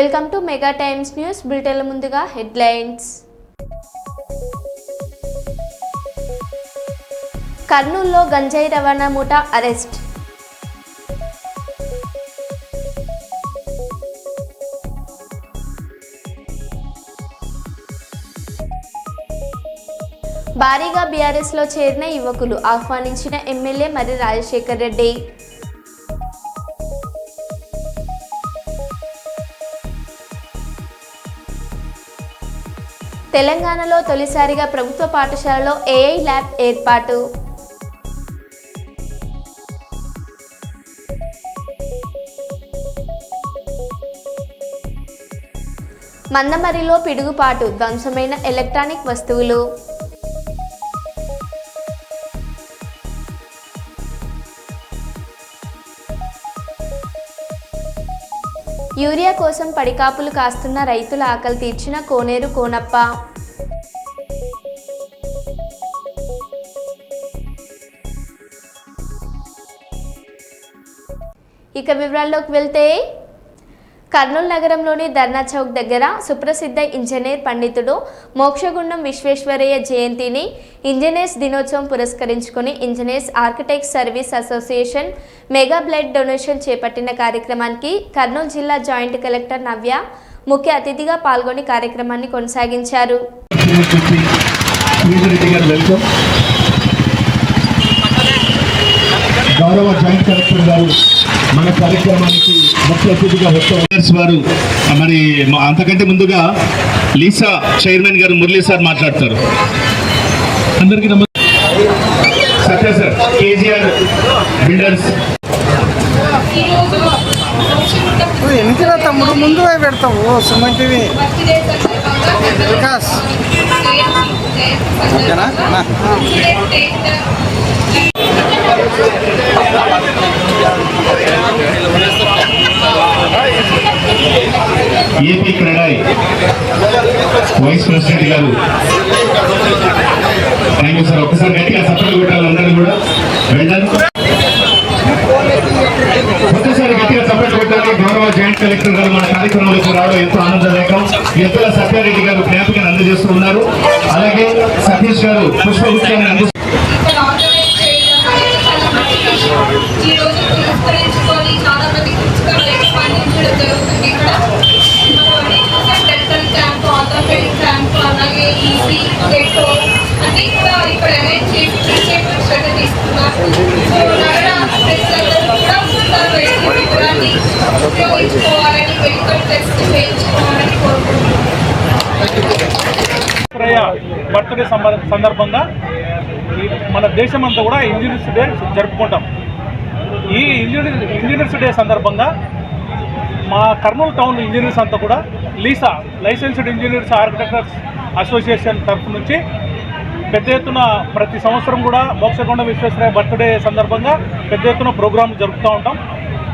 Welcome to mega times news బులెటిన్ల ముందుగా headlines. కర్నూలులో గంజాయి రవాణా ముఠా అరెస్ట్. భారీగా బీఆర్ఎస్లో చేరిన యువకులు ఆహ్వానించిన ఎమ్మెల్యే మరి రాజశేఖర్ రెడ్డి. తెలంగాణలో తొలిసారిగా ప్రభుత్వ పాఠశాలలో ఏఐ ల్యాబ్ ఏర్పాటు. మందమరిలో పిడుగుపాటు, ధ్వంసమైన ఎలక్ట్రానిక్ వస్తువులు. యూరియా కోసం పడికాపులు కాస్తున్న రైతుల ఆకలి తీర్చిన కోనేరు కోనప్ప. ఇక వివరాల్లోకి వెళ్తే, కర్నూలు నగరంలోని ధర్నా చౌక్ దగ్గర సుప్రసిద్ధ ఇంజనీర్ పండితుడు మోక్షగుండం విశ్వేశ్వరయ్య జయంతిని ఇంజనీర్స్ దినోత్సవం పురస్కరించుకుని engineers architects service association mega blood donation చేపట్టిన కార్యక్రమానికి కర్నూలు జిల్లా జాయింట్ కలెక్టర్ నవ్య ముఖ్య అతిథిగా పాల్గొని కార్యక్రమాన్ని కొనసాగించారు. గౌరవ జాయింట్ కలెక్టర్ గారు మన కార్యక్రమానికి ముఖ్య అతిథిగా వారు, మరి అంతకంటే ముందుగా లీసా చైర్మన్ గారు మురళీ సార్ మాట్లాడతారు. అందరికీ నమస్తే. సత్య సార్, కేజీఆర్ బిల్డర్స్. ఎన్నికల తమ్ముడు ముందు పెడతావు సుమంటివి వికాస్ ఓకేనా. ఏపీ క్రెడాయ్ వైస్ ప్రెసిడెంట్ గారు, థ్యాంక్ యూ సార్. ఒకసారి గట్టిగా సపోర్ట్ కొట్టాలి అందరూ కూడా. వెళ్ళాలి, ఒక్కసారి గట్టిగా సపోర్ట్ కొట్టాలి. గౌరవ జాయింట్ కలెక్టర్ గారు మన కార్యక్రమంలోకి రావడం ఎంతో ఆనందదాయకం. ఎత్తుల సత్యారెడ్డి గారు జ్ఞాపికను అందజేస్తూ ఉన్నారు. అలాగే సతీష్ గారు పుష్పగుచ్చాన్ని అందిస్తున్నారు. బర్త్డే సందర్భంగా మన దేశం అంతా కూడా ఇంజనీర్స్ డే జరుపుకుంటాం. ఈ ఇంజనీర్స్ డే సందర్భంగా మా కర్నూలు టౌన్ ఇంజనీర్స్ అంతా కూడా Lisa licensed engineers architectures association తరఫు నుంచి పెద్ద ఎత్తున ప్రతి సంవత్సరం కూడా మోక్షగుండం విశ్వేశ్వరయ్య బర్త్డే సందర్భంగా పెద్ద ఎత్తున ప్రోగ్రాంలు జరుపుతూ ఉంటాం.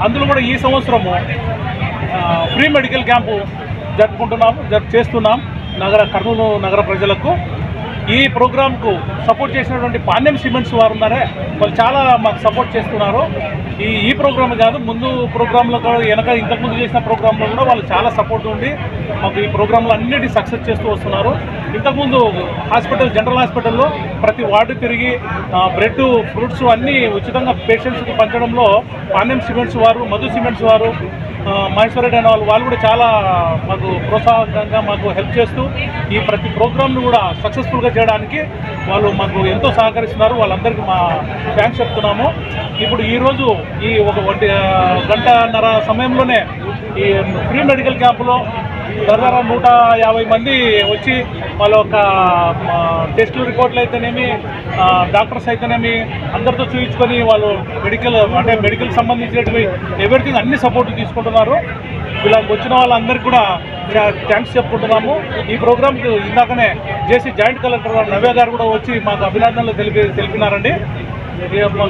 అందులో కూడా ఈ సంవత్సరము ఫ్రీ మెడికల్ క్యాంపు చేస్తున్నాం కర్నూలు నగర ప్రజలకు. ఈ ప్రోగ్రాంకు సపోర్ట్ చేసినటువంటి పాణ్యం సిమెంట్స్ వారు ఉన్నారే, వాళ్ళు చాలా మాకు సపోర్ట్ చేస్తున్నారు. ఈ ప్రోగ్రామ్ కాదు, ముందు ప్రోగ్రాంలో కూడా ఇంతకుముందు చేసిన ప్రోగ్రాంలో కూడా వాళ్ళు చాలా సపోర్ట్ ఉండి మాకు ఈ ప్రోగ్రాంలో అన్నిటి సక్సెస్ చేస్తూ వస్తున్నారు. ఇంతకుముందు జనరల్ హాస్పిటల్లో ప్రతి వార్డు తిరిగి బ్రెడ్, ఫ్రూట్స్ అన్నీ ఉచితంగా పేషెంట్స్కి పంచడంలో పాణ్యం సిమెంట్స్ వారు, మధు సిమెంట్స్ వారు, మహేశ్వరరెడ్డి అనే వాళ్ళు కూడా చాలా మాకు ప్రోత్సాహకంగా మాకు హెల్ప్ చేస్తూ ఈ ప్రతి ప్రోగ్రామ్ను కూడా సక్సెస్ఫుల్గా చేయడానికి వాళ్ళు మాకు ఎంతో సహకరిస్తున్నారు. వాళ్ళందరికీ మా థ్యాంక్స్ చెప్తున్నాము. ఇప్పుడు ఈరోజు ఈ ఒక గంటన్నర సమయంలోనే ఈ ఫ్రీ మెడికల్ క్యాంపులో దాదాపు 150 మంది వచ్చి వాళ్ళ యొక్క టెస్టులు రిపోర్ట్లు అయితేనేమి, డాక్టర్స్ అయితేనేమి అందరితో చూపించుకొని వాళ్ళు మెడికల్ సంబంధించినటువంటి ఎవ్రీథింగ్ అన్ని సపోర్ట్లు తీసుకుంటున్నారు. ఇలా వచ్చిన వాళ్ళందరికీ కూడా థ్యాంక్స్ చెప్పుకుంటున్నాము. ఈ ప్రోగ్రాంకి ఇందాకనే జేసీ జాయింట్ కలెక్టర్ నవ్య గారు కూడా వచ్చి మాకు అభినందనలు తెలిపినారండి.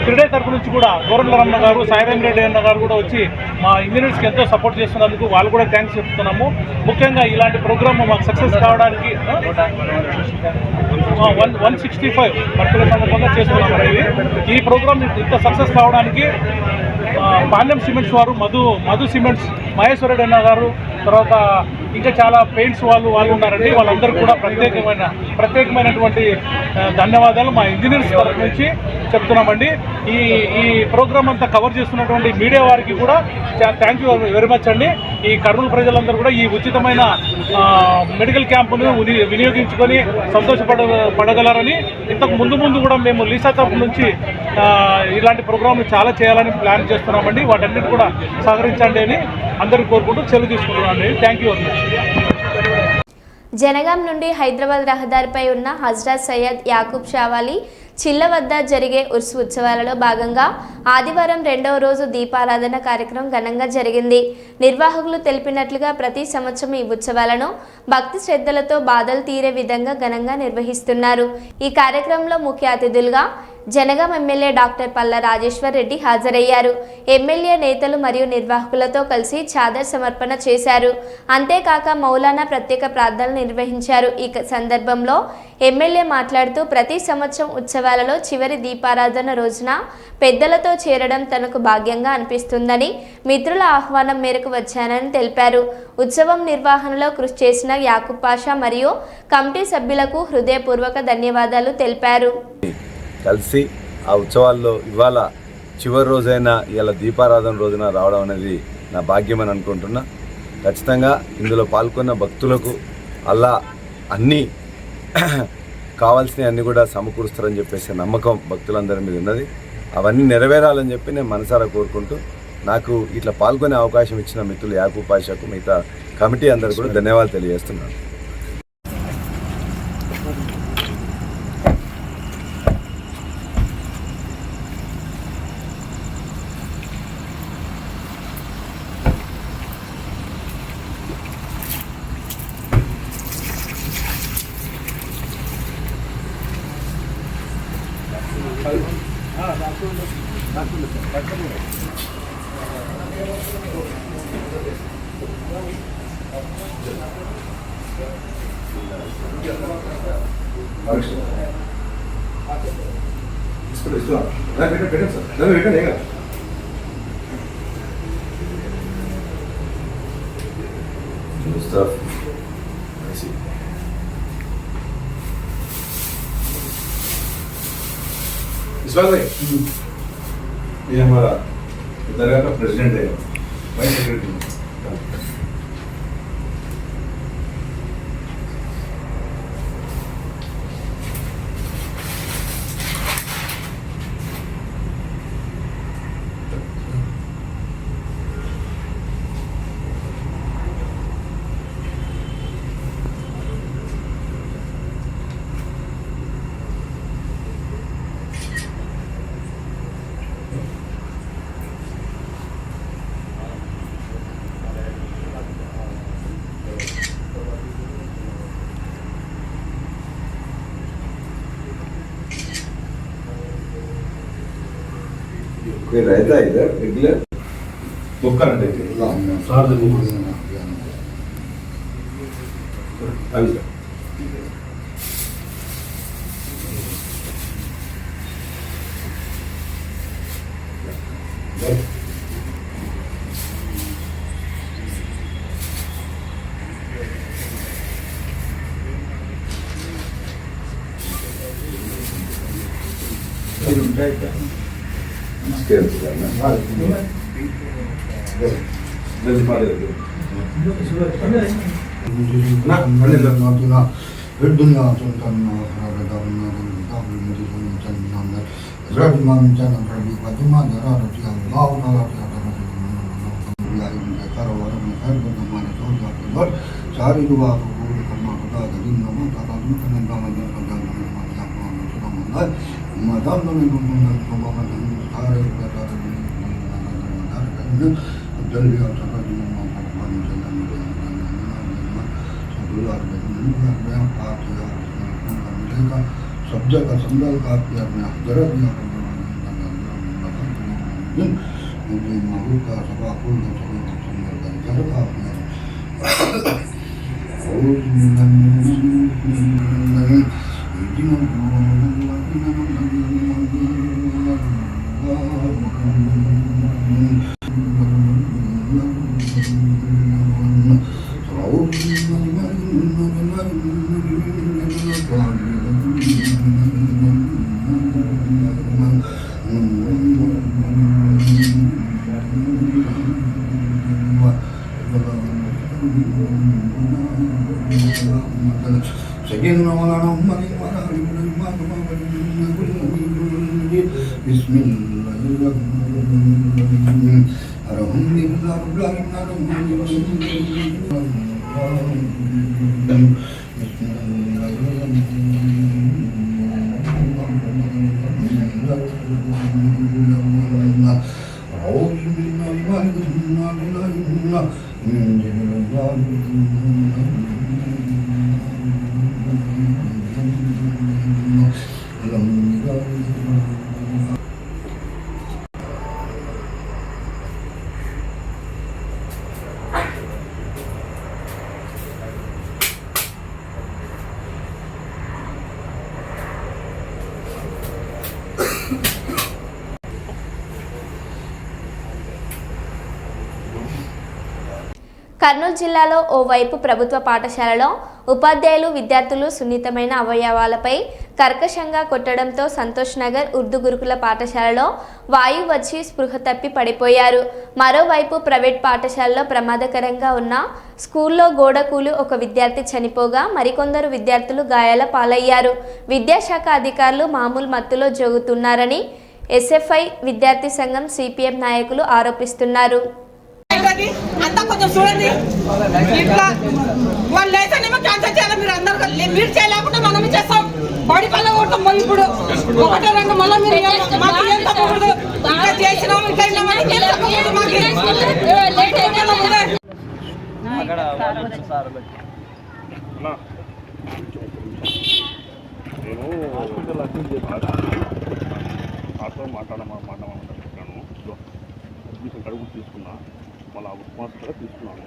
క్రీడా తరపు నుంచి కూడా గోరంట్ల రమణ గారు, సాయిరామ్ రెడ్డి అన్న గారు కూడా వచ్చి మా ఇంజనీర్స్కి ఎంతో సపోర్ట్ చేస్తున్నందుకు వాళ్ళు కూడా థ్యాంక్స్ చెప్తున్నాము. ముఖ్యంగా ఇలాంటి ప్రోగ్రామ్ మాకు సక్సెస్ కావడానికి 165 బర్త్డే సందర్భంగా చేస్తున్నాము. ఈ ప్రోగ్రామ్ ఇంత సక్సెస్ కావడానికి పాలెం సిమెంట్స్ వారు, మధు సిమెంట్స్ మహేశ్వరరెడ్డి అన్న గారు, తర్వాత ఇంకా చాలా పెయింట్స్ వాళ్ళు ఉన్నారండి. వాళ్ళందరూ కూడా ప్రత్యేకమైనటువంటి ధన్యవాదాలు మా ఇంజనీర్స్ తరఫు నుంచి చెప్తున్నామండి. ఈ ప్రోగ్రామ్ అంతా కవర్ చేస్తున్నటువంటి మీడియా వారికి కూడా థ్యాంక్ యూ వెరీ మచ్ అండి. ఈ కర్నూలు ప్రజలందరూ కూడా ఈ ఉచితమైన మెడికల్ క్యాంపును వినియోగించుకొని సంతోషపడగలరని, ఇంతకు ముందు కూడా మేము లీసా తరఫు నుంచి ఇలాంటి ప్రోగ్రాంలు చాలా చేయాలని ప్లాన్ చేస్తున్నామండి. వాటన్నిటి కూడా సహకరించండి అని అందరికీ కోరుకుంటూ సెలవు తీసుకుంటున్నామండి. Thank you very much. Jangaon నుండి హైదరాబాద్ రహదారిపై ఉన్న హజ్రత్ సయ్యద్ యాకూబ్ షావాలి చిల్ల వద్ద జరిగే ఉర్స్ ఉత్సవాలలో భాగంగా ఆదివారం 2వ రోజు దీపారాధన కార్యక్రమం ఘనంగా జరిగింది. నిర్వాహకులు తెలిపినట్లుగా ప్రతి సంవత్సరం ఈ ఉత్సవాలను భక్తి శ్రద్ధలతో బాధలు తీరే విధంగా ఘనంగా నిర్వహిస్తున్నారు. ఈ కార్యక్రమంలో ముఖ్య అతిథులుగా జనగాం ఎమ్మెల్యే డాక్టర్ పల్ల రాజేశ్వర్ రెడ్డి హాజరయ్యారు. ఎమ్మెల్యే నేతలు మరియు నిర్వాహకులతో కలిసి చాదర్ సమర్పణ చేశారు. అంతేకాక మౌలానా ప్రత్యేక ప్రార్థనలు నిర్వహించారు. ఈ సందర్భంలో ఎమ్మెల్యే మాట్లాడుతూ ప్రతి సంవత్సరం ఉత్సవాలలో చివరి దీపారాధన రోజున పెద్దలతో చేరడం తనకు భాగ్యంగా అనిపిస్తుందని, మిత్రుల ఆహ్వానం మేరకు వచ్చానని తెలిపారు. ఉత్సవం నిర్వహణలో కృషి చేసిన యాకూబ్ పాషా మరియు కమిటీ సభ్యులకు హృదయపూర్వక ధన్యవాదాలు తెలిపారు. కలిసి ఆ ఉత్సవాల్లో ఇవాళ చివరి రోజైన ఇలా దీపారాధన రోజున రావడం అనేది నా భాగ్యం అని అనుకుంటున్నా. ఖచ్చితంగా ఇందులో పాల్గొన్న భక్తులకు అల్లా అన్నీ కావాల్సినవి అన్నీ కూడా సమకూరుస్తారని చెప్పేసి నమ్మకం భక్తులందరి మీద ఉన్నది. అవన్నీ నెరవేరాలని చెప్పి నేను మనసారా కోరుకుంటూ నాకు ఇట్లా పాల్గొనే అవకాశం ఇచ్చిన మిత్రులు యాకూబ్ పాషాకు, మిగతా కమిటీ అందరూ కూడా ధన్యవాదాలు తెలియజేస్తున్నాను. ये हमारा दरगाह का प्रेसिडेंट है, वाइस सेक्रेटरी। कोई रहता है इधर रेगुलर बुक करने के सार अभी सब्जा का संदल का प्यार में हजरत मुझे महबूब का सभा फूल का सभी का संदल का जर का प्यार और కర్నూలు జిల్లాలో ఓవైపు ప్రభుత్వ పాఠశాలలో ఉపాధ్యాయులు విద్యార్థులు సున్నితమైన అవయవాలపై కర్కశంగా కొట్టడంతో సంతోష్ నగర్ ఉర్దూ గురుకుల పాఠశాలలో వాయువు వచ్చి స్పృహ తప్పి పడిపోయారు. మరోవైపు ప్రైవేట్ పాఠశాలలో ప్రమాదకరంగా ఉన్న స్కూల్లో గోడకూలు ఒక విద్యార్థి చనిపోగా మరికొందరు విద్యార్థులు గాయాల పాలయ్యారు. విద్యాశాఖ అధికారులు మామూలు మత్తులో జోగుతున్నారని ఎస్ఎఫ్ఐ విద్యార్థి సంఘం సిపిఎం నాయకులు ఆరోపిస్తున్నారు. అంతా కొంచెం చూడండి. ఇట్లా వాళ్ళు లేదనేమో క్యాన్సల్ చేయాలి. మీరు అందరూ మీరు చేయలేకుండా మనం చేస్తాం. బాడీ పళ్ళ కొడతాం. మళ్ళీ ఇప్పుడు ఒకటే రెండు మళ్ళీ మీరు మాకు ఏం తప్పకూడదు. ఇంకా చేసినాం ఇంకా ఏం తప్పకూడదు. మాట్లాడమనుకుంటున్నాను. అడ్మిషన్ కడుగు తీసుకున్నా, మళ్ళీ మాస్టర్ తీసుకున్నాను.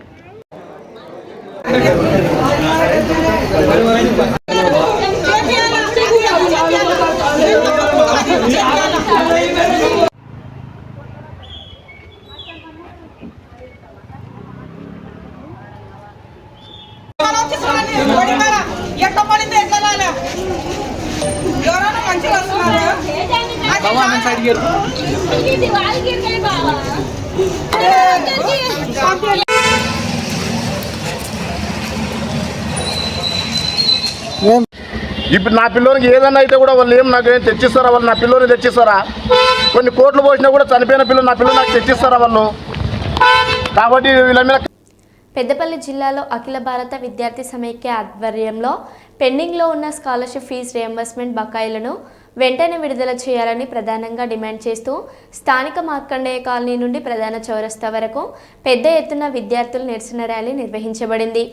ఎట్లా పడింది ఎట్లా ఎవరైనా మంచిగా వస్తున్నారు. ఇప్పుడు నా పిల్లోనికి ఏదన్నా అయితే కూడా వాళ్ళు ఏం నాకు ఏం తెచ్చిస్తారా? వాళ్ళు నా పిల్లోని తెచ్చిస్తారా? కొన్ని కోట్లు పోసినా కూడా చనిపోయిన పిల్లలు నా పిల్లలు నాకు తెచ్చిస్తారా వాళ్ళు? కాబట్టి వీళ్ళ మీద. పెద్దపల్లి జిల్లాలో అఖిల భారత విద్యార్థి సమైక్య ఆధ్వర్యంలో పెండింగ్లో ఉన్న స్కాలర్షిప్ ఫీజు రియంబర్స్మెంట్ బకాయిలను వెంటనే విడుదల చేయాలని ప్రధానంగా డిమాండ్ చేస్తూ స్థానిక మార్కండేయ కాలనీ నుండి ప్రధాన చౌరస్తా వరకు పెద్ద ఎత్తున విద్యార్థులు నిరసన ర్యాలీ నిర్వహించబడింది.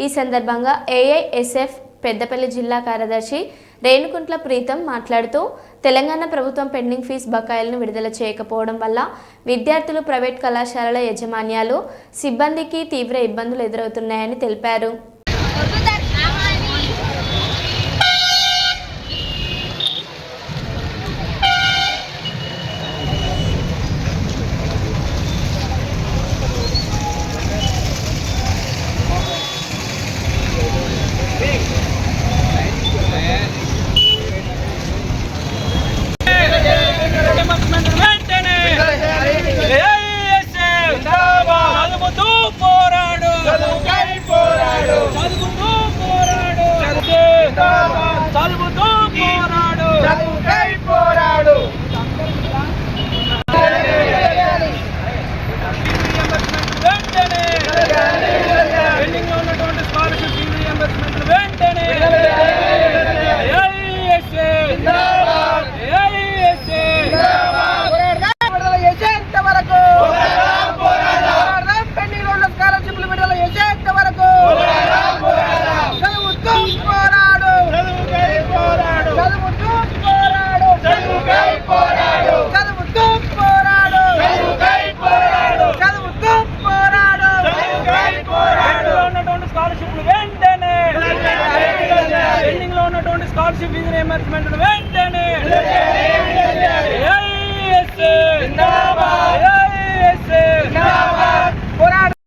ఈ సందర్భంగా ఏఐఎస్ఎఫ్ పెద్దపల్లి జిల్లా కార్యదర్శి రేణుకుంట్ల ప్రీతం మాట్లాడుతూ తెలంగాణ ప్రభుత్వం పెండింగ్ ఫీజు బకాయిలను విడుదల చేయకపోవడం వల్ల విద్యార్థులు, ప్రైవేట్ కళాశాలల యాజమాన్యాలు, సిబ్బందికి తీవ్ర ఇబ్బందులు ఎదురవుతున్నాయని తెలిపారు.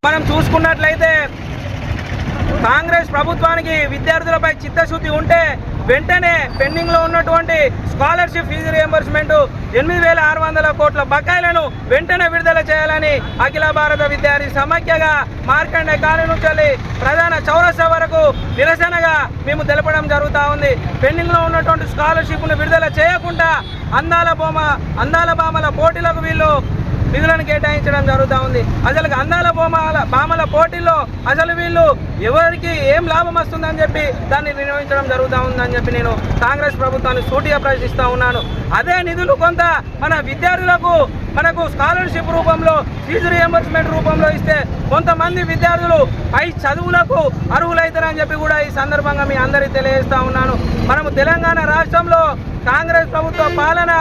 మనం చూసుకున్నట్లయితే కాంగ్రెస్ ప్రభుత్వానికి విద్యార్థులపై చిత్తశుద్ధి ఉంటే వెంటనే పెండింగ్లో ఉన్నటువంటి స్కాలర్షిప్ ఫీజు రియంబర్స్మెంట్ 8,600 కోట్ల బకాయిలను వెంటనే విడుదల చేయాలని అఖిల భారత విద్యార్థి సమాఖ్యగా మార్కండే కాలనీ నుంచి ప్రధాన చౌరస్తా వరకు నిరసనగా మేము తెలపడం జరుగుతూ ఉంది. పెండింగ్లో ఉన్నటువంటి స్కాలర్షిప్ను విడుదల చేయకుండా అందాల బామల పోటీలకు వీళ్ళు నిధులను కేటాయించడం జరుగుతూ ఉంది. అసలు అందాల బామల పోటీల్లో అసలు వీళ్ళు ఎవరికి ఏం లాభం వస్తుందని చెప్పి దాన్ని నిర్వహించడం జరుగుతూ ఉందని చెప్పి నేను కాంగ్రెస్ ప్రభుత్వాన్ని సూటిగా ప్రశ్నిస్తూ ఉన్నాను. అదే నిధులు కొంత మన విద్యార్థులకు మనకు స్కాలర్షిప్ రూపంలో ఫీజు రియంబర్స్మెంట్ రూపంలో ఇస్తే కొంతమంది విద్యార్థులు పై చదువులకు అర్హులవుతారని చెప్పి కూడా ఈ సందర్భంగా మీ అందరికీ తెలియజేస్తూ ఉన్నాను. మనము తెలంగాణ రాష్ట్రంలో కాంగ్రెస్ ప్రభుత్వ పాలన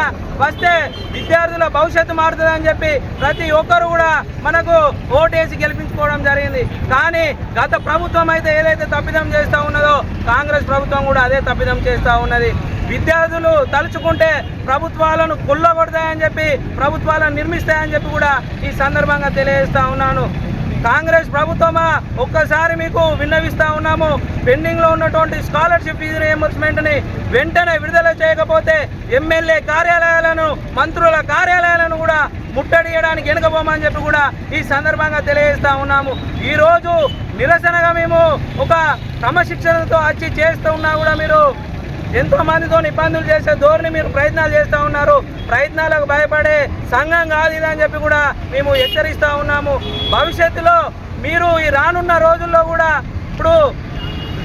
వస్తే విద్యార్థుల భవిష్యత్తు మారుతుందని చెప్పి ప్రతి ఒక్కరు కూడా మనకు ఓటేసి గెలిపించుకోవడం జరిగింది. కానీ గత ప్రభుత్వం అయితే ఏదైతే తప్పిదం చేస్తూ ఉన్నదో కాంగ్రెస్ ప్రభుత్వం కూడా అదే తప్పిదం చేస్తూ ఉన్నది. విద్యార్థులు తలుచుకుంటే ప్రభుత్వాలను కొల్లగొడతాయని చెప్పి ప్రభుత్వాలను నిర్మిస్తాయని చెప్పి కూడా ఈ సందర్భంగా తెలియజేస్తూ ఉన్నాను. కాంగ్రెస్ ప్రభుత్వమా ఒక్కసారి మీకు విన్నవిస్తూ ఉన్నాము. పెండింగ్లో ఉన్నటువంటి స్కాలర్షిప్ ఫీజు రియంబర్స్మెంట్ని వెంటనే విడుదల చేయకపోతే ఎమ్మెల్యే కార్యాలయాలను మంత్రుల కార్యాలయాలను కూడా ముట్టడియడానికి వెనుకపోమని చెప్పి కూడా ఈ సందర్భంగా తెలియజేస్తూ ఉన్నాము. ఈరోజు నిరసనగా మేము ఒక క్రమశిక్షణతో వచ్చి చేస్తూ ఉన్నా కూడా మీరు ఎంతో మందితో ఇబ్బందులు చేసే ధోరణి మీరు ప్రయత్నాలు చేస్తూ ఉన్నారు. ప్రయత్నాలకు భయపడే సంఘం కాదు ఇదని చెప్పి కూడా మేము హెచ్చరిస్తూ ఉన్నాము. భవిష్యత్తులో మీరు ఈ రానున్న రోజుల్లో కూడా ఇప్పుడు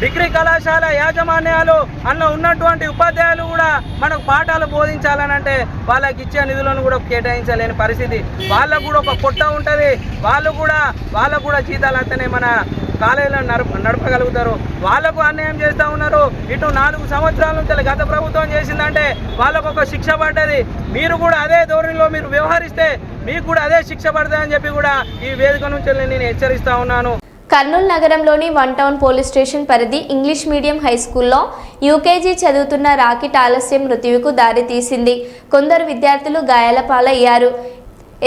డిగ్రీ కళాశాల యాజమాన్యాలు అందులో ఉన్నటువంటి ఉపాధ్యాయులు కూడా మనకు పాఠాలు బోధించాలనంటే వాళ్ళకి ఇచ్చే నిధులను కూడా కేటాయించలేని పరిస్థితి. వాళ్ళకు కూడా ఒక పొట్ట ఉంటుంది. వాళ్ళకు కూడా జీతాలు అంటేనే మన కాలేజీలను నడపగలుగుతారు. వాళ్లకు అన్యాయం చేస్తూ ఉన్నారు. ఇటు 4 సంవత్సరాల నుంచి గత ప్రభుత్వం చేసిందంటే వాళ్ళకు ఒక శిక్ష పడ్డది. మీరు కూడా అదే ధోరణిలో మీరు వ్యవహరిస్తే మీకు కూడా అదే శిక్ష పడుతుందని చెప్పి కూడా ఈ వేదిక నుంచి నేను హెచ్చరిస్తూ ఉన్నాను. కర్నూలు నగరంలోని 1 టౌన్ పోలీస్ స్టేషన్ పరిధి ఇంగ్లీష్ మీడియం హై స్కూల్లో యూకేజీ చదువుతున్న రాకెట్ ఆలస్యం మృత్యువుకు దారితీసింది. కొందరు విద్యార్థులు గాయాల పాలయ్యారు.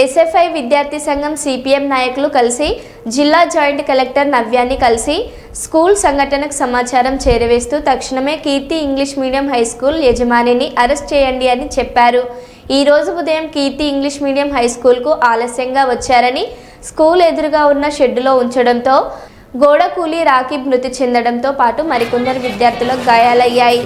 ఎస్ఎఫ్ఐ విద్యార్థి సంఘం సిపిఎం నాయకులు కలిసి జిల్లా జాయింట్ కలెక్టర్ నవ్యాన్ని కలిసి స్కూల్ సంఘటనకు సమాచారం చేరవేస్తూ తక్షణమే కీర్తి ఇంగ్లీష్ మీడియం హై స్కూల్ యజమానిని అరెస్ట్ చేయండి అని చెప్పారు. ఈ రోజు ఉదయం కీర్తి ఇంగ్లీష్ మీడియం హై స్కూల్కు ఆలస్యంగా వచ్చారని స్కూల్ ఎదురుగా ఉన్న షెడ్డులో ఉంచడంతో గోడ కూలి రాకీబ్ మృతి చెందడంతో పాటు మరికొందరు విద్యార్థులకు గాయాలయ్యాయి.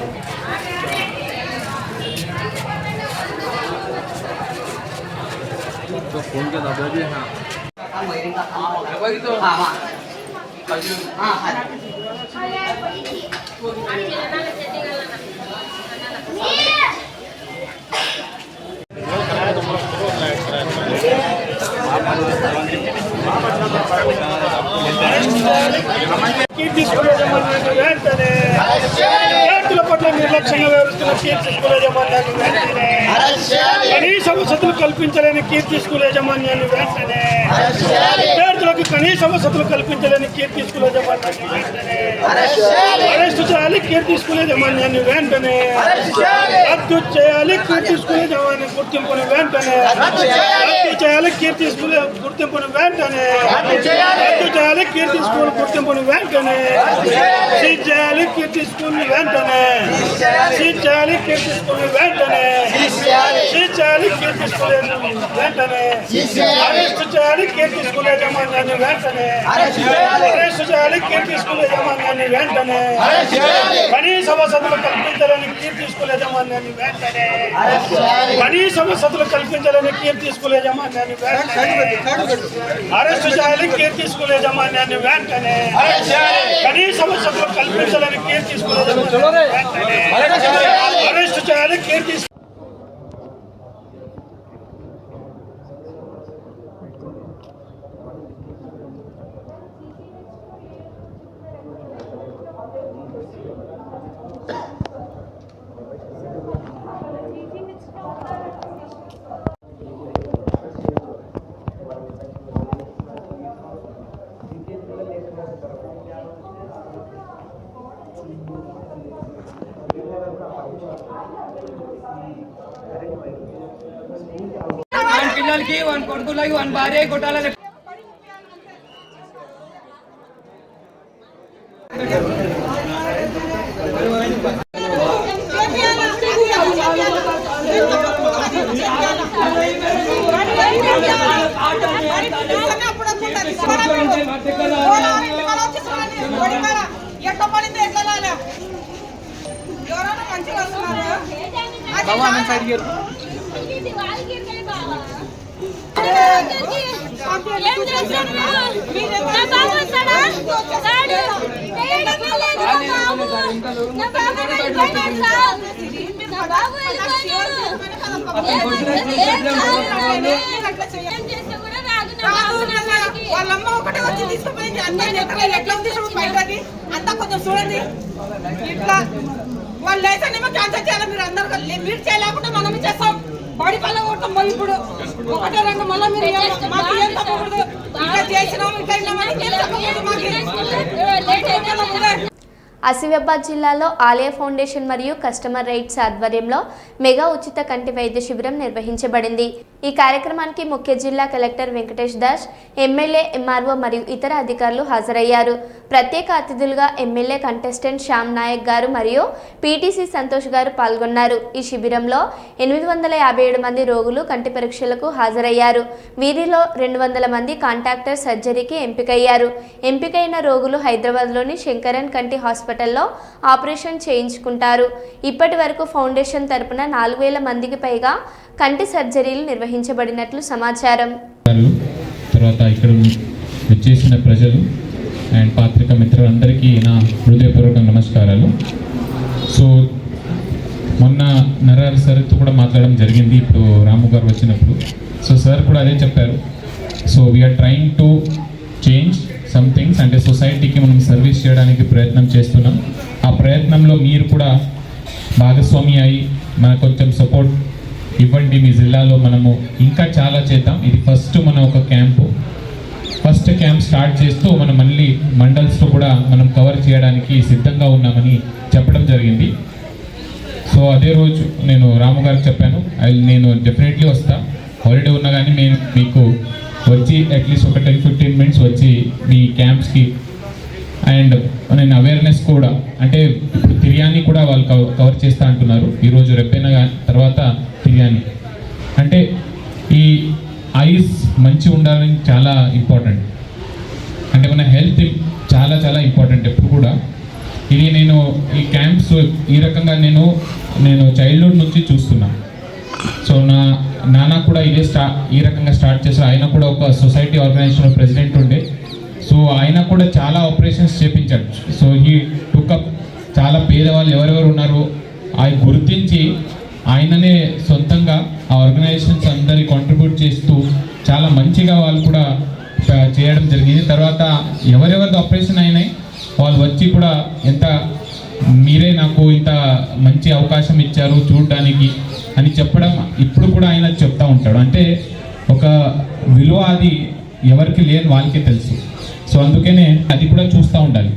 విద్యార్థుల పట్ల నిర్లక్ష్యంగా వ్యవహరిస్తున్న కీర్తి స్కూల్ యాజమాన్యాన్ని వెంటనే కనీస వసతులు కల్పించలేని కీర్తి స్కూల్ యాజమాన్యాన్ని వెంటనే విద్యార్థులకు కనీస వసతులు కల్పించలేని కీర్తి స్కూల్ యాజమాన్యాన్ని వెంటనే అరెస్టు చేయాలి. కీర్తి స్కూల్ యాజమాన్యాన్ని వెంటనే రద్దు చేయాలి. కీర్తి స్కూల్ యాజమాన్య గుర్తింపును వెంటనే రద్దు చేయాలి. కీర్తి స్కూల్ గుర్తింపును వెంటనే రద్దు చేయాలి. కీర్తి స్కూల్ గుర్తింపును వెంటనే సీజ్ చేయాలి. కీర్తి స్కూల్ వెంటనే సీజ్ చేయాలి. కీర్తి స్కూల్ వెంటనే సీజ్ చేయాలి. కీర్తి స్కూల్ వెంటనే అరెస్టు చేయాలి. కీర్తి స్కూల్ యాజమాన్యాన్ని వెంటనే అరెస్టు చేయాలి. కీర్తి స్కూల్ యాజమాన్యాన్ని వెంటనే కనీస వసతులు కల్పించాలని కీర్తి స్కూల్ యాజమాన్యాన్ని వెంటనే కనీస వసతులు కల్పించాలని కీర్తి స్కూల్ యాజమాన్యాన్ని వెంటనే అరెస్టు చేయాలి. కీర్తి స్కూల్ యాజమాన్యాన్ని వెంటనే కనీస వసతులు కల్పించాలని కీర్తి స్కూల్ యాజమాన్యాన్ని వెంటనే అరెస్టు చేయాలి. కీర్తి పిల్లలకి 1 కొడుకులకి 1 భార్య కొట్టాలని ఎట్లా పడింది ఎట్లా ఎవరైనా మంచిగా వస్తున్నారు వాళ్ళమ్మ ఒకటే వచ్చి తీసుకుపోయింది ఎట్లా తీసుకుని బయటకి అంతా కొంచెం చూడండి ఇట్లా వాళ్ళు లేసనేమో క్యాన్సర్ చేయాలి మీరు అందరు మీరు చేయలేకుండా మనం చేస్తాం బాడీ పళ్ళ కొడతాం మరి ఇప్పుడు ఒకటే రంగు మళ్ళీ మీరు మాకు ఏం తప్పకూడదు ఇంకా చేసినాం ఇంకా ఏం తప్పకూడదు మాకు ఆసిఫాబాద్ జిల్లాలో ఆలయ ఫౌండేషన్ మరియు కస్టమర్ రైట్స్ ఆధ్వర్యంలో మెగా ఉచిత కంటి వైద్య శిబిరం నిర్వహించబడింది. ఈ కార్యక్రమానికి ముఖ్య జిల్లా collector Venkatesh Das, MLA, MRO మరియు ఇతర అధికారులు హాజరయ్యారు. ప్రత్యేక అతిథులుగా ఎమ్మెల్యే కంటెస్టెంట్ శ్యామ్ నాయక్ గారు మరియు పీటీసీ సంతోష్ గారు పాల్గొన్నారు. ఈ శిబిరంలో 857 మంది రోగులు కంటి పరీక్షలకు హాజరయ్యారు. వీరిలో 200 మంది కాంట్రాక్టర్ సర్జరీకి ఎంపికయ్యారు. ఎంపికైన రోగులు హైదరాబాద్లోని శంకరన్ కంటి హాస్పిటల్లో ఆపరేషన్ చేయించుకుంటారు. ఇప్పటి వరకు ఫౌండేషన్ తరపున 4000 మందికి పైగా కంటి సర్జరీలు నిర్వహించబడినట్లు సమాచారం. తర్వాత ఇక్కడ వచ్చేసిన ప్రజలు అండ్ పాత్రికా మిత్రులందరికీ నా హృదయపూర్వక నమస్కారాలు. సో మొన్న నరాల సార్తో కూడా మాట్లాడడం జరిగింది ఇప్పుడు రాము గారు వచ్చినప్పుడు. సో సార్ కూడా అదే చెప్పారు. So we're trying to change some things, అంటే సొసైటీకి మనం సర్వీస్ చేయడానికి ప్రయత్నం చేస్తున్నాం. ఆ ప్రయత్నంలో మీరు కూడా భాగస్వామి అయి మనకు కొంచెం సపోర్ట్ ఇవ్వండి. మీ జిల్లాలో మనము ఇంకా చాలా చేద్దాం. ఇది ఫస్ట్ మన ఒక ఫస్ట్ క్యాంప్ స్టార్ట్ చేస్తూ మనం మళ్ళీ మండల్స్లో కూడా మనం కవర్ చేయడానికి సిద్ధంగా ఉన్నామని చెప్పడం జరిగింది. సో అదే రోజు నేను రాము గారికి చెప్పాను, నేను డెఫినెట్లీ వస్తా, హాలిడే ఉన్నా కానీ నేను మీకు వచ్చి అట్లీస్ట్ ఒక 10-15 మినిట్స్ వచ్చి మీ క్యాంప్స్కి అండ్ నేను అవేర్నెస్ కూడా, అంటే ఇప్పుడు తిర్యాని కూడా వాళ్ళు కవర్ చేస్తా అంటున్నారు. ఈరోజు రేపైనా తర్వాత తిర్యాని, అంటే ఈ ఐస్ మంచి ఉండాలని చాలా ఇంపార్టెంట్. అంటే మన హెల్త్ చాలా చాలా ఇంపార్టెంట్ ఎప్పుడు కూడా. ఇది నేను ఈ క్యాంప్స్ ఈ రకంగా నేను చైల్డ్హుడ్ నుంచి చూస్తున్నా. సో నా నాన్న కూడా ఈ రకంగా స్టార్ట్ చేశారు. ఆయన కూడా ఒక సొసైటీ ఆర్గనైజేషన్ ప్రెసిడెంట్ ఉండే. సో ఆయన కూడా చాలా ఆపరేషన్స్ చేపించాడు. సో ఈ టుకప్ చాలా పేదవాళ్ళు ఎవరెవరు ఉన్నారో అవి గుర్తించి ఆయననే సొంతంగా ఆ ఆర్గనైజేషన్స్ అందరి కాంట్రిబ్యూట్ చేస్తూ చాలా మంచిగా వాళ్ళు కూడా చేయడం జరిగింది. తర్వాత ఎవరెవరిది ఆపరేషన్ అయినాయి వాళ్ళు వచ్చి కూడా ఎంత మీరే నాకు ఇంత మంచి అవకాశం ఇచ్చారు చూడడానికి అని చెప్పడం ఇప్పుడు కూడా ఆయన చెప్తా ఉంటాడు. అంటే ఒక విలువ అది ఎవరికి లేని వాళ్ళకే తెలుసు. సో అందుకనే అది కూడా చూస్తూ ఉండాలి.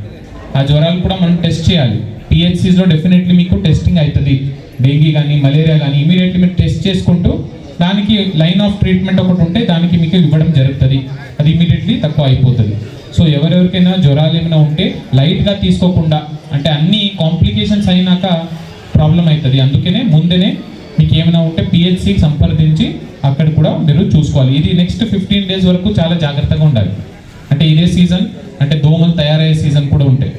ఆ జ్వరాలు కూడా మనం టెస్ట్ చేయాలి. పిహెచ్సిస్లో డెఫినెట్లీ మీకు టెస్టింగ్ అవుతుంది. డెంగీ కానీ మలేరియా కానీ ఇమీడియట్లీ మీరు టెస్ట్ చేసుకుంటూ దానికి లైన్ ఆఫ్ ట్రీట్మెంట్ ఒకటి ఉంటే దానికి మీకు ఇవ్వడం జరుగుతుంది. అది ఇమీడియట్లీ తక్కువ అయిపోతుంది. సో ఎవరెవరికైనా జ్వరాలు ఏమైనా ఉంటే లైట్గా తీసుకోకుండా, అంటే అన్ని కాంప్లికేషన్స్ అయినాక ప్రాబ్లం అవుతుంది. అందుకనే ముందేనే మీకు ఏమైనా ఉంటే పిహెచ్సికి సంప్రదించి అక్కడ కూడా మీరు చూసుకోవాలి. ఇది నెక్స్ట్ 15 days వరకు చాలా జాగ్రత్తగా ఉండాలి. అంటే ఇదే సీజన్, అంటే దోమలు తయారయ్యే సీజన్ కూడా ఉంటాయి.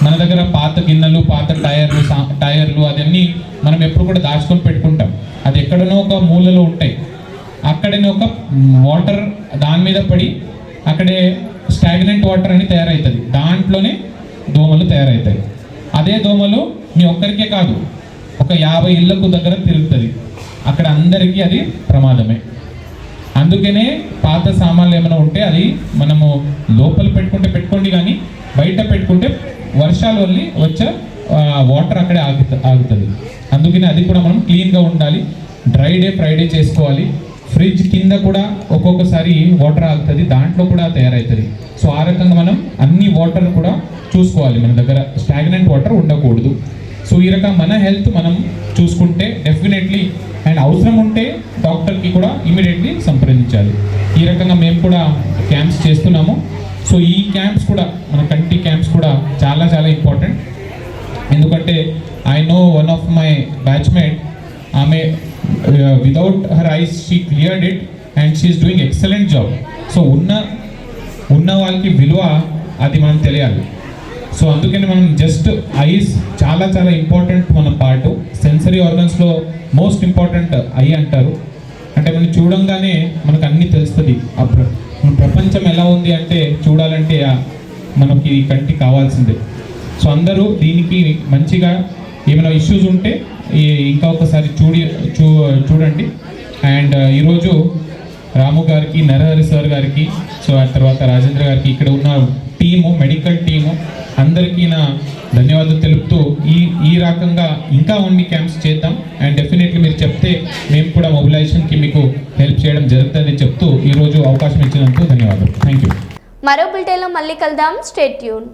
మన దగ్గర పాత గిన్నెలు, పాత టైర్లు అదన్నీ మనం ఎప్పుడు కూడా దాచుకొని పెట్టుకుంటాం. అది ఎక్కడనో ఒక మూలలో ఉంటాయి. అక్కడనే ఒక వాటర్ దాని మీద పడి అక్కడే స్టాగ్నెంట్ వాటర్ అని తయారవుతుంది. దాంట్లోనే దోమలు తయారవుతాయి. అదే దోమలు మీ ఒక్కరికే కాదు, ఒక 50 ఇళ్లకు దగ్గర తిరుగుతుంది. అక్కడ అందరికీ అది ప్రమాదమే. అందుకనే పాత సామాన్లు ఏమైనా ఉంటే అది మనము లోపల పెట్టుకోండి, కానీ బయట పెట్టుకుంటే వర్షాల వల్ల వచ్చే వాటర్ అక్కడే ఆగుతుంది. అందుకని అది కూడా మనం క్లీన్గా ఉండాలి. డ్రై డే ఫ్రైడే చేసుకోవాలి. ఫ్రిడ్జ్ కింద కూడా ఒక్కొక్కసారి వాటర్ ఆగుతుంది, దాంట్లో కూడా తయారవుతుంది. సో ఆ రకంగా మనం అన్ని వాటర్ కూడా చూసుకోవాలి. మన దగ్గర స్టాగ్నెంట్ వాటర్ ఉండకూడదు. సో ఈ రకంగా మన హెల్త్ మనం చూసుకుంటే డెఫినెట్లీ, అండ్ అవసరం ఉంటే డాక్టర్కి కూడా ఇమీడియట్లీ సంప్రదించాలి. ఈ రకంగా మేము కూడా క్యాంప్స్ చేస్తున్నాము. సో ఈ క్యాంప్స్ కూడా మన కంటి క్యాంప్స్ కూడా చాలా చాలా ఇంపార్టెంట్. ఎందుకంటే I know one of my batchmate, ఆమె without her eyes she cleared it and she is doing excellent job. So ఉన్న వాళ్ళకి విలువ అది మనం తెలియాలి. సో అందుకని మనం జస్ట్ ఐస్ చాలా చాలా ఇంపార్టెంట్ మన పార్ట్. సెన్సరీ ఆర్గన్స్లో మోస్ట్ ఇంపార్టెంట్ ఐ అంటారు. అంటే మనం చూడంగానే మనకు అన్నీ తెలుస్తుంది. మన ప్రపంచం ఎలా ఉంది అంటే చూడాలంటే మనకి కంటి కావాల్సిందే. సో అందరూ దీనికి మంచిగా ఏమైనా ఇష్యూస్ ఉంటే ఇంకా ఒకసారి చూడండి. అండ్ ఈరోజు రాము గారికి, నరహరి సార్ గారికి, సో ఆ తర్వాత రాజేంద్ర గారికి, ఇక్కడ ఉన్న టీము, మెడికల్ టీము అందరికీ నా ధన్యవాదాలు తెలుపుతూ ఈ రకంగా ఇంకా ఓన్లీ క్యాంప్స్ చేద్దాం. అండ్ డెఫినెట్లీ మీరు చెప్తే మేము కూడా మొబిలైజేషన్కి మీకు హెల్ప్ చేయడం జరుగుతుందని చెప్తూ ఈరోజు అవకాశం ఇచ్చినందుకు ధన్యవాదాలు. Thank you. మరో బులెటిన్లో మళ్ళీ కలుద్దాం. Stay tune.